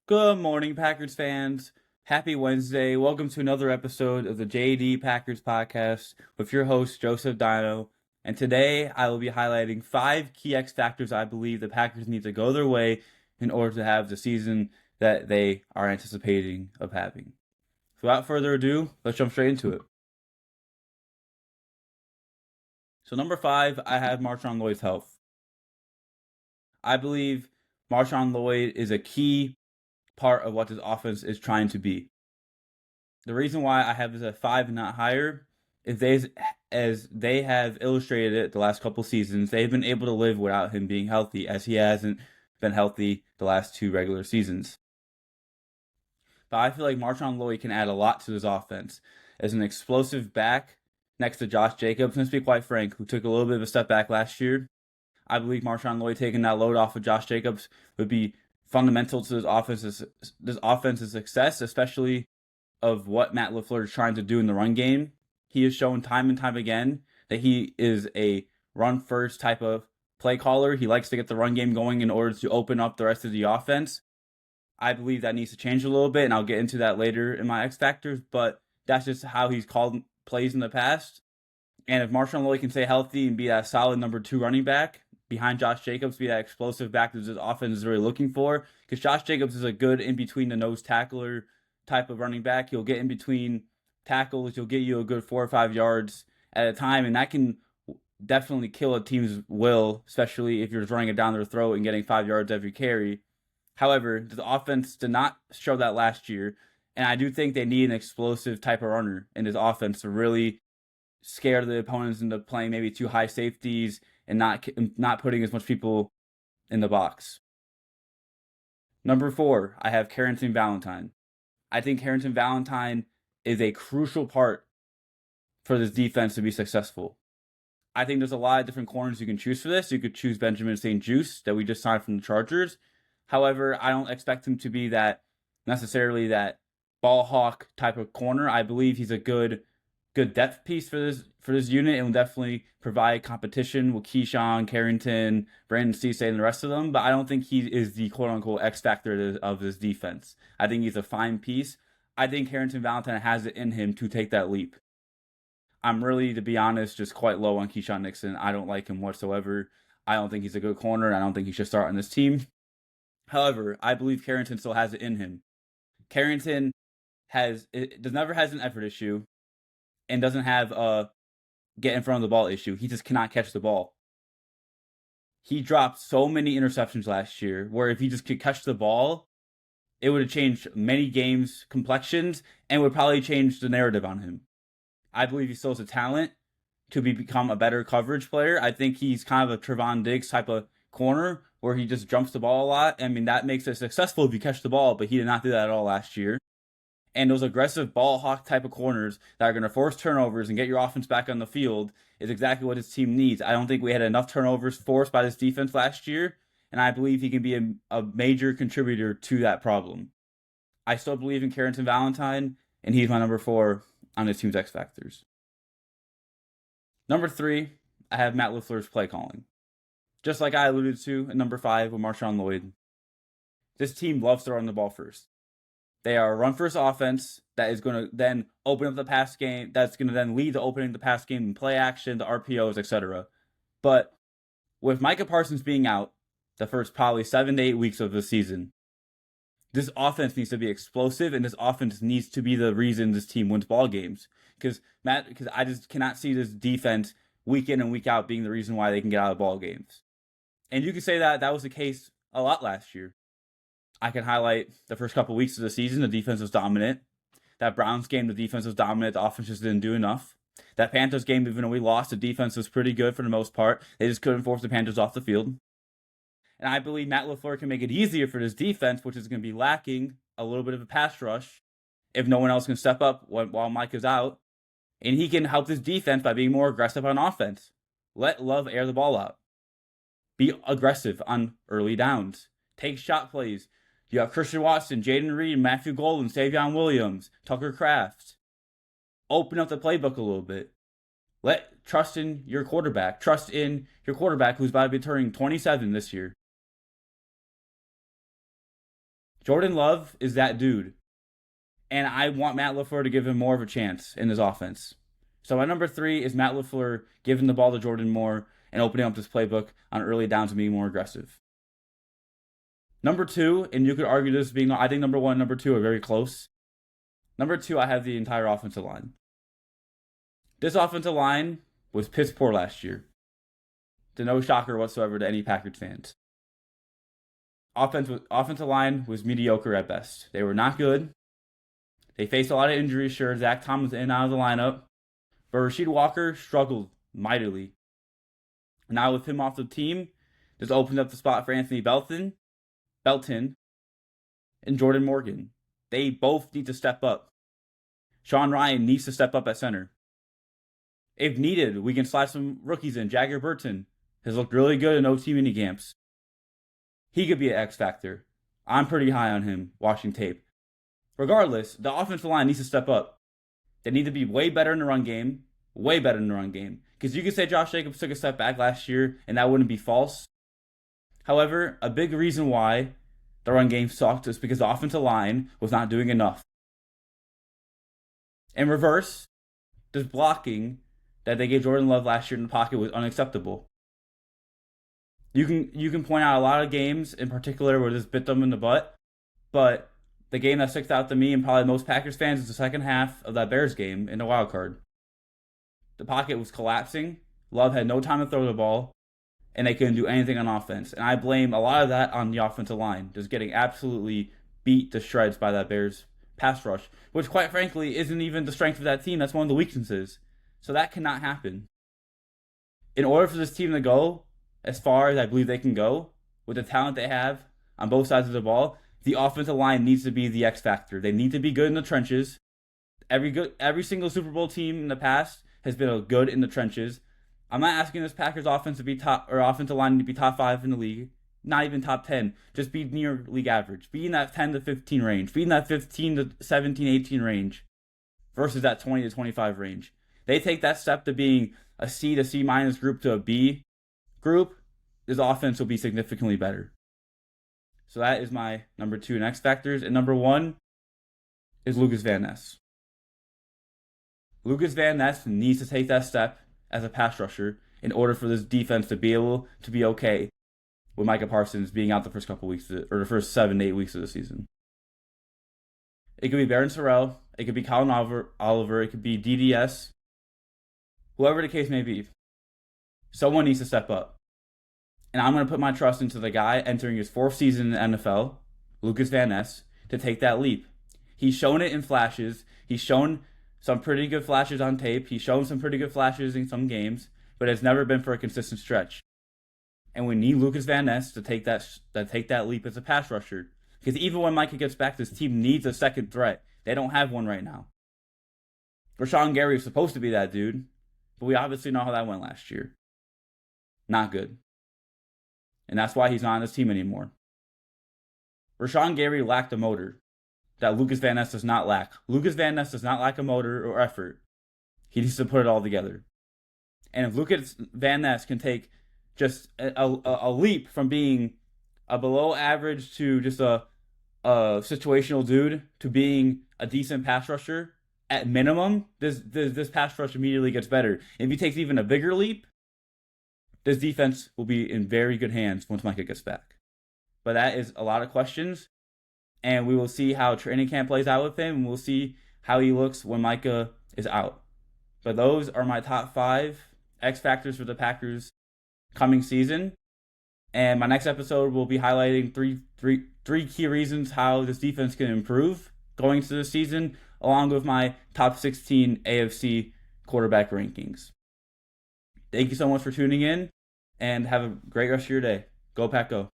Good morning, Packers fans. Happy Wednesday. Welcome to another episode of the JD Packers podcast with your host, Joseph Dino. And today I will be highlighting 5 key X factors I believe the Packers need to go their way in order to have the season that they are anticipating of having. So without further ado, let's jump straight into it. So number 5, I have Marshawn Lloyd's health. I believe Marshawn Lloyd is a key part of what this offense is trying to be. The reason why I have this at 5 and not higher is as they have illustrated it the last couple seasons, they've been able to live without him being healthy, as he hasn't been healthy the last 2 regular seasons. But I feel like Marshawn Lloyd can add a lot to this offense as an explosive back next to Josh Jacobs. And to be quite frank, who took a little bit of a step back last year, I believe Marshawn Lloyd taking that load off of Josh Jacobs would be fundamental to this offense's success, especially of what Matt LaFleur is trying to do in the run game. He has shown time and time again that he is a run first type of play caller. He likes to get the run game going in order to open up the rest of the offense. I believe that needs to change a little bit, and I'll get into that later in my X factors, but that's just how he's called plays in the past. And if Marshawn Lloyd can stay healthy and be that solid number 2 running back behind Josh Jacobs, be that explosive back that this offense is really looking for, because Josh Jacobs is a good in between the nose tackler type of running back. He'll get in between tackles. He'll get you a good 4 or 5 yards at a time, and that can definitely kill a team's will, especially if you're just running it down their throat and getting 5 yards every carry. However, the offense did not show that last year, and I do think they need an explosive type of runner in this offense to really scare the opponents into playing maybe 2 high safeties and not putting as much people in the box. Number 4, I have Carrington Valentine. I think Carrington Valentine is a crucial part for this defense to be successful. I think there's a lot of different corners you can choose for this. You could choose Benjamin St-Juste that we just signed from the Chargers. However, I don't expect him to be necessarily that ball hawk type of corner. I believe he's a good depth piece for this unit and will definitely provide competition with Keyshawn, Carrington, Brandon Cisse, and the rest of them. But I don't think he is the quote unquote X factor of this defense. I think he's a fine piece. I think Carrington Valentine has it in him to take that leap. I'm really, to be honest, just quite low on Keyshawn Nixon. I don't like him whatsoever. I don't think he's a good corner, and I don't think he should start on this team. However, I believe Carrington still has it in him. Carrington never has an effort issue and doesn't have a get in front of the ball issue. He just cannot catch the ball. He dropped so many interceptions last year where if he just could catch the ball, it would have changed many games' complexions and would probably change the narrative on him. I believe he still has a talent to become a better coverage player. I think he's kind of a Trevon Diggs type of corner where he just jumps the ball a lot. I mean, that makes it successful if you catch the ball, but he did not do that at all last year. And those aggressive ball hawk type of corners that are going to force turnovers and get your offense back on the field is exactly what his team needs. I don't think we had enough turnovers forced by this defense last year, and I believe he can be a major contributor to that problem. I still believe in Carrington Valentine, and he's my number 4 on his team's X factors. Number 3, I have Matt LaFleur's play calling. Just like I alluded to in number 5 with Marshawn Lloyd, this team loves to run the ball first. They are a run-first offense that is going to then open up the pass game. That's going to then lead to opening the pass game and play action, the RPOs, etc. But with Micah Parsons being out the first probably 7 to 8 weeks of the season, this offense needs to be explosive, and this offense needs to be the reason this team wins ball games. Because I just cannot see this defense week in and week out being the reason why they can get out of ball games. And you can say that was the case a lot last year. I can highlight the first couple weeks of the season, the defense was dominant. That Browns game, the defense was dominant. The offense just didn't do enough. That Panthers game, even though we lost, the defense was pretty good for the most part. They just couldn't force the Panthers off the field. And I believe Matt LaFleur can make it easier for this defense, which is going to be lacking a little bit of a pass rush if no one else can step up while Mike is out. And he can help this defense by being more aggressive on offense. Let Love air the ball out. Be aggressive on early downs. Take shot plays. You have Christian Watson, Jaden Reed, Matthew Golden, Savion Williams, Tucker Kraft. Open up the playbook a little bit. Trust in your quarterback. Trust in your quarterback who's about to be turning 27 this year. Jordan Love is that dude. And I want Matt LaFleur to give him more of a chance in his offense. So my number 3 is Matt LaFleur giving the ball to Jordan Moore and opening up this playbook on early downs and being more aggressive. Number 2, and you could argue this being, I think number 1 and number 2 are very close. Number 2, I have the entire offensive line. This offensive line was piss poor last year. To no shocker whatsoever to any Packers fans. Offensive line was mediocre at best. They were not good. They faced a lot of injuries, sure. Zach Tom was in and out of the lineup. But Rasheed Walker struggled mightily. Now with him off the team, this opens up the spot for Anthony Belton, and Jordan Morgan. They both need to step up. Sean Rhyan needs to step up at center. If needed, we can slide some rookies in. Jagger Burton has looked really good in OT mini camps. He could be an X factor. I'm pretty high on him watching tape. Regardless, the offensive line needs to step up. They need to be way better in the run game. Way better in the run game. Because you could say Josh Jacobs took a step back last year, and that wouldn't be false. However, a big reason why the run game sucked is because the offensive line was not doing enough. In reverse, this blocking that they gave Jordan Love last year in the pocket was unacceptable. You can point out a lot of games in particular where this bit them in the butt, but the game that sticks out to me and probably most Packers fans is the second half of that Bears game in the wild card. The pocket was collapsing. Love had no time to throw the ball, and they couldn't do anything on offense. And I blame a lot of that on the offensive line, just getting absolutely beat to shreds by that Bears pass rush, which quite frankly isn't even the strength of that team. That's one of the weaknesses. So that cannot happen. In order for this team to go as far as I believe they can go, with the talent they have on both sides of the ball, the offensive line needs to be the X factor. They need to be good in the trenches. Every single Super Bowl team in the past has been good in the trenches. I'm not asking this Packers offense to be top, or offensive line to be top 5 in the league. Not even top 10. Just be near league average. Be in that 10 to 15 range. Be in that 15 to 17, 18 range. Versus that 20 to 25 range. They take that step to being a C to C minus group to a B group. This offense will be significantly better. So that is my number 2 in X factors. And number 1 is Lucas Van Ness. Lucas Van Ness needs to take that step as a pass rusher in order for this defense to be able to be okay with Micah Parsons being out the first couple weeks, or the first 7 to 8 weeks of the season. It could be Barron Sorrell, it could be Colin Oliver, it could be DDS, whoever the case may be. Someone needs to step up. And I'm going to put my trust into the guy entering his 4th season in the NFL, Lucas Van Ness, to take that leap. He's shown it in flashes. He's shown some pretty good flashes on tape. He's shown some pretty good flashes in some games, but it's never been for a consistent stretch. And we need Lucas Van Ness to take that leap as a pass rusher. Because even when Micah gets back, this team needs a second threat. They don't have one right now. Rashawn Gary is supposed to be that dude, but we obviously know how that went last year. Not good. And that's why he's not on this team anymore. Rashawn Gary lacked a motor that Lucas Van Ness does not lack. Lucas Van Ness does not lack a motor or effort. He needs to put it all together. And if Lucas Van Ness can take just a leap from being a below average to just a situational dude to being a decent pass rusher, at minimum, this pass rush immediately gets better. If he takes even a bigger leap, this defense will be in very good hands once Micah gets back. But that is a lot of questions, and we will see how training camp plays out with him, and we'll see how he looks when Micah is out. But those are my top 5 X factors for the Packers coming season. And my next episode will be highlighting three key reasons how this defense can improve going into the season, along with my top 16 AFC quarterback rankings. Thank you so much for tuning in, and have a great rest of your day. Go Pack Go.